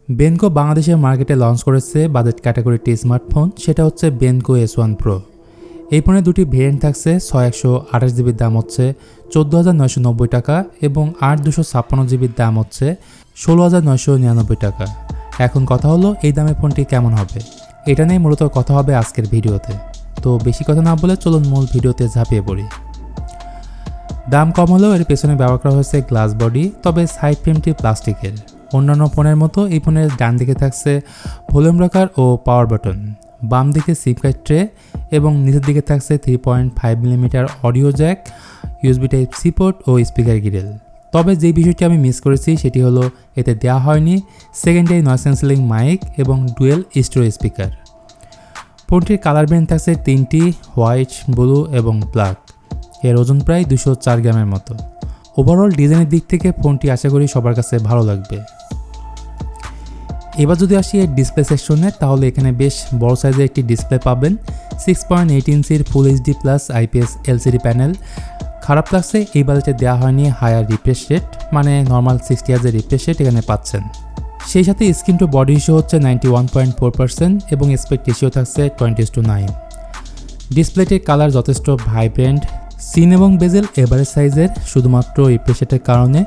Benco বাংলাদেশের মার্কেটে launch করেছে বাজেট ক্যাটাগরিটি স্মার্টফোন, সেটা হচ্ছে বেনকো S1 Pro। এই ফোনের দুটি ভেরিয়েন্ট থাকছে। 128 জিবির দাম হচ্ছে 14,990 টাকা এবং 8 জিবির দাম হচ্ছে 16,999 টাকা। এখন কথা হলো এই দামে ফোনটি কেমন হবে, এটা নিয়ে মূলত কথা হবে আজকের ভিডিওতে। তো বেশি কথা না বলে চলুন মূল ভিডিওতে ঝাঁপিয়ে পড়ি। দাম কম হলেও এর পেছনে ব্যবহার করা হয়েছে গ্লাস বডি, তবে সাইড ফ্রেমটি প্লাস্টিকের। অন্যান্য ফোনের মতো এই ফোনের ডান দিকে থাকছে ভলিউম রকার ও পাওয়ার বাটন, বাম দিকে সিম কার্ড ট্রে এবং নিচের দিকে থাকছে 3.5 millimetre audio jack, USB Type-C port ও স্পিকার গ্রিল। তবে যে বিষয়টি আমি মিস করেছি সেটি হলো এতে দেওয়া হয়নি সেকেন্ডারি নয়েজ ক্যান্সেলিং মাইক এবং ডুয়েল স্টোরেজ স্পিকার। ফোনটির কালার ব্যান্ড থাকছে 3টি, হোয়াইট, ব্লু এবং ব্ল্যাক। এর ওজন প্রায় 204 গ্রামের মতো। ওভারঅল ডিজাইনের দিক থেকে ফোনটি আশা করি সবার কাছে ভালো লাগবে। এবার যদি আসি এর ডিসপ্লে সেকশনে, তাহলে এখানে বেশ বড় সাইজের একটি ডিসপ্লে পাবেন। 6.8 ইঞ্চির ফুল HD+ IPS LCD প্যানেল। খারাপ লাগছে এই বাজেটে দেওয়া হয়নি হায়ার রিফ্রেশ রেট, মানে নর্মাল 60 Hz রিফ্রেশ রেট এখানে পাচ্ছেন। সেই সাথে স্ক্রিন টু বডি রেশিও হচ্ছে 91.4% এবং অ্যাসপেক্ট রেশিও থাকছে 20:9। ডিসপ্লেটির কালার যথেষ্ট ভাইব্রেন্ট, সিন এবং বেজেল এভারেজ সাইজের, শুধুমাত্র রিফ্রেশ রেটের কারণে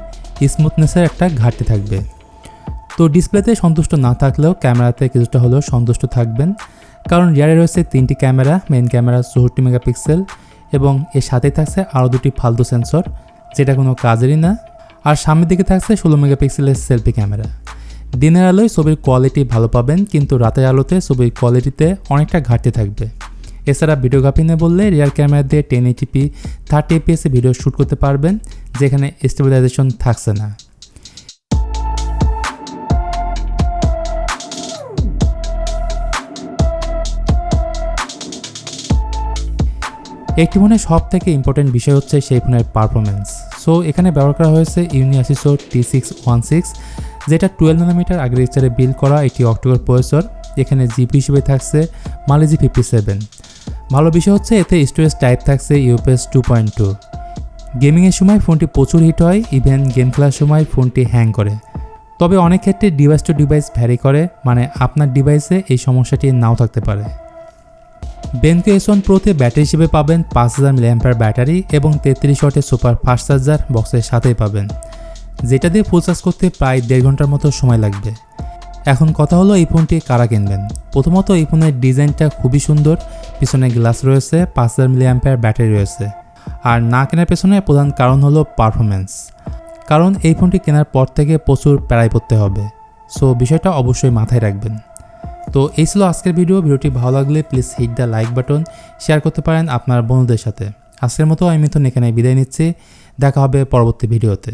স্মুথনেসের একটা ঘাটতি থাকবে। তো ডিসপ্লেতে সন্তুষ্ট না থাকলেও ক্যামেরাতে কিছুটা হলেও সন্তুষ্ট থাকবেন, কারণ রিয়ারে রয়েছে 3টি ক্যামেরা, মেইন ক্যামেরা 64 মেগাপিক্সেল এবং এর সাথে থাকছে আরও 2টি ফালতু সেন্সর যেটা কোনো কাজেরই না। আর সামনের দিকে থাকছে 16 মেগাপিক্সেলের সেলফি ক্যামেরা। দিনের আলোয় ছবির কোয়ালিটি ভালো পাবেন, কিন্তু রাতের আলোতে ছবির কোয়ালিটিতে অনেকটা ঘাটতি থাকবে। এছাড়া ভিডিওগ্রাফি নিয়ে বললে রিয়ার ক্যামেরা দিয়ে 1080p 30 fps ভিডিও শ্যুট করতে পারবেন, যেখানে স্টেবিলাইজেশন থাকছে না। একটি ফোনের সব থেকে ইম্পর্টেন্ট বিষয় হচ্ছে সেই ফোনের পারফরমেন্স। সো এখানে ব্যবহার করা হয়েছে ইউনিভার্সিটি T616, যেটা 12 নানোমিটার আর্কিটেকচারে বিল্ড করা একটি অক্টোকোর প্রসেসর। এখানে জিপি হিসেবে থাকছে মালিজি 57। ভালো বিষয় হচ্ছে এতে স্টোরেজ টাইপ থাকছে UFS 2.2। গেমিংয়ের সময় ফোনটি প্রচুর হিট হয়, ইভেন গেম খেলার সময় ফোনটি হ্যাং করে। তবে অনেক ক্ষেত্রে ডিভাইস টু ডিভাইস ভ্যারি করে, মানে আপনার ডিভাইসে এই সমস্যাটি নাও থাকতে পারে। বেনকো S1 Proতে ব্যাটারি হিসেবে পাবেন 5000 mAh ব্যাটারি এবং 33 ওয়াটের সুপার ফাস্ট চার্জার বক্সের সাথেই পাবেন, যেটা দিয়ে ফুল চার্জ করতে প্রায় 1.5 ঘন্টার মতো সময় লাগবে। এখন কথা হলো এই ফোনটি কারা কিনবেন। প্রথমত এই ফোনের ডিজাইনটা খুবই সুন্দর, পিছনে গ্লাস রয়েছে, 5000 mAh ব্যাটারি রয়েছে। আর না কেনার পেছনে প্রধান কারণ হলো পারফরমেন্স, কারণ এই ফোনটি কেনার পর থেকে প্রচুর প্যারাই পড়তে হবে। সো বিষয়টা অবশ্যই মাথায় রাখবেন। তো এই ছিল আজকের ভিডিওটি ভালো লাগলে please hit the like button, share করতে পারেন আপনার বন্ধুদের সাথে। আজকের মতো আমি মিথুন এখানে বিদায় নিচ্ছি, দেখা হবে পরবর্তী ভিডিওতে।